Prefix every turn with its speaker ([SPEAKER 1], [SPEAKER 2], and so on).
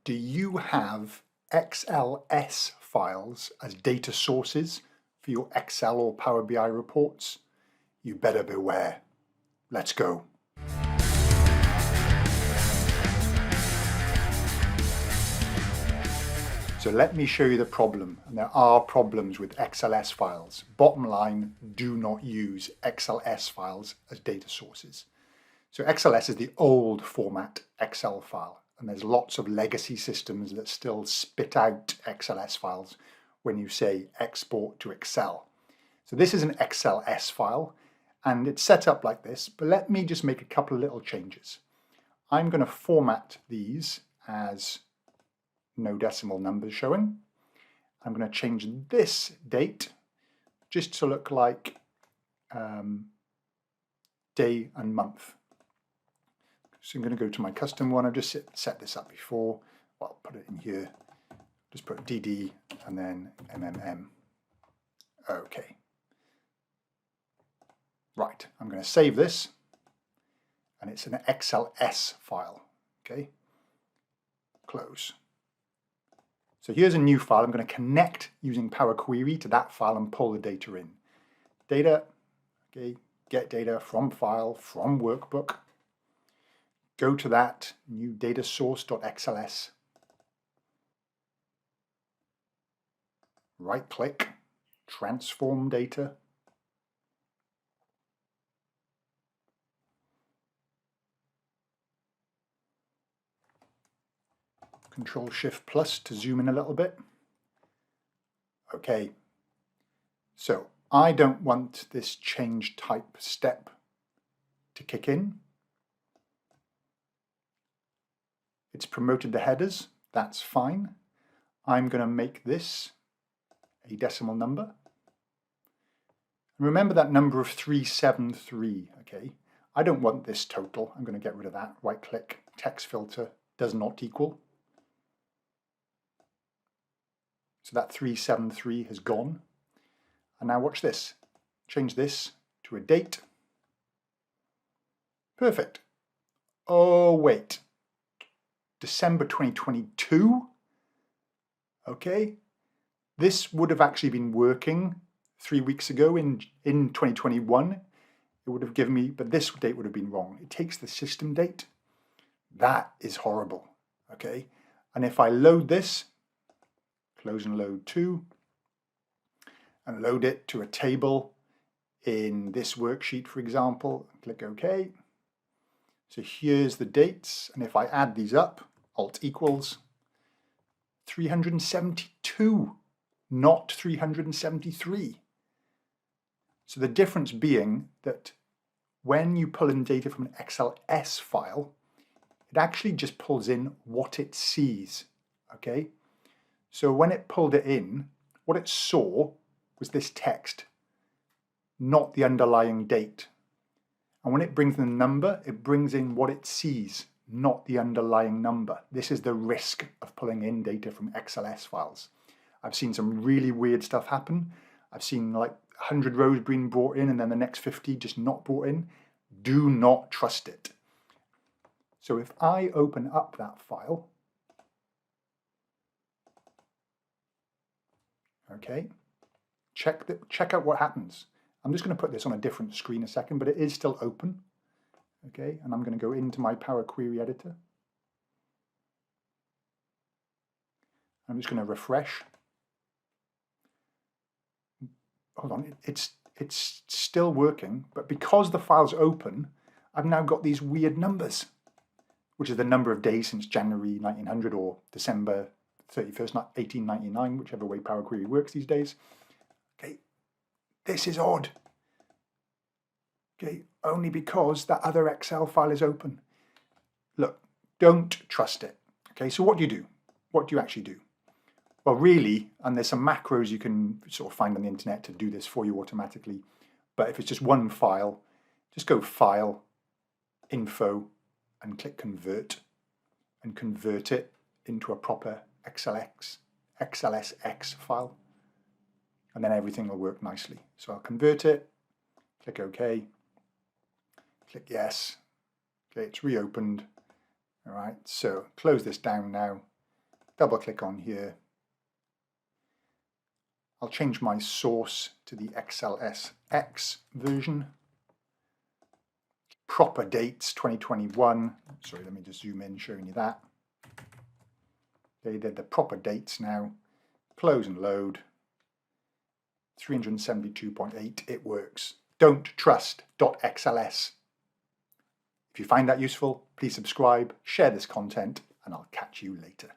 [SPEAKER 1] Do you have XLS files as data sources for your Excel or Power BI reports? You better beware. Let's go. So let me show you the problem, and there are problems with XLS files. Bottom line, do not use XLS files as data sources. So XLS is the old format Excel file, and there's lots of legacy systems that still spit out XLS files when you say export to Excel. So this is an XLS file, and it's set up like this, but let me just make a couple of little changes. I'm going to format these as no decimal numbers showing. I'm going to change this date just to look like day and month. So I'm going to go to my custom one. I've just set this up before. Well, put it in here. Just put DD and then MMM. Okay. Right, I'm going to save this, and it's an XLS file. Okay. Close. So here's a new file. I'm going to connect using Power Query to that file and pull the data in. Data, okay, get data from file, from workbook. Go to that new data source.xls. Right click, transform data. Control Shift plus to zoom in a little bit. Okay, so I don't want this change type step to kick in. It's promoted the headers, that's fine. I'm going to make this a decimal number. Remember that number of 373, okay? I don't want this total, I'm going to get rid of that. Right click, text filter, does not equal. So that 373 has gone. And now watch this. Change this to a date. Perfect. Oh, wait. December 2022. Okay. This would have actually been working 3 weeks ago in 2021. It would have given me, but this date would have been wrong. It takes the system date. That is horrible. Okay. And if I load this, close and load to, and load it to a table in this worksheet, for example, click OK. So here's the dates, and if I add these up, Alt equals 372, not 373. So the difference being that when you pull in data from an XLS file, it actually just pulls in what it sees, okay? So when it pulled it in, what it saw was this text, not the underlying date. And when it brings in the number, it brings in what it sees, not the underlying number. This is the risk of pulling in data from XLS files. I've seen some really weird stuff happen. I've seen like 100 rows being brought in and then the next 50 just not brought in. Do not trust it. So if I open up that file, okay, check out what happens. I'm just going to put this on a different screen a second, but it is still open. Okay, and I'm going to go into my Power Query editor. I'm just going to refresh. Hold on, it's still working, but because the file's open, I've now got these weird numbers, which is the number of days since January 1900 or December 31st, 1899, whichever way Power Query works these days. Okay, this is odd. Okay, only because that other Excel file is open. Look, don't trust it. Okay, so what do you do? What do you actually do? Well, really, and there's some macros you can sort of find on the internet to do this for you automatically. But if it's just one file, just go File, Info, and click Convert, and convert it into a proper XLSX file. And then everything will work nicely. So I'll convert it, click OK, click Yes. Okay, it's reopened. All right, so close this down now. double click on here. I'll change my source to the XLSX version. Proper dates 2021. Sorry, let me just zoom in showing you that. They're the proper dates now. Close and load. 372.8, it works. Don't trust .xls. If you find that useful, please subscribe, share this content, and I'll catch you later.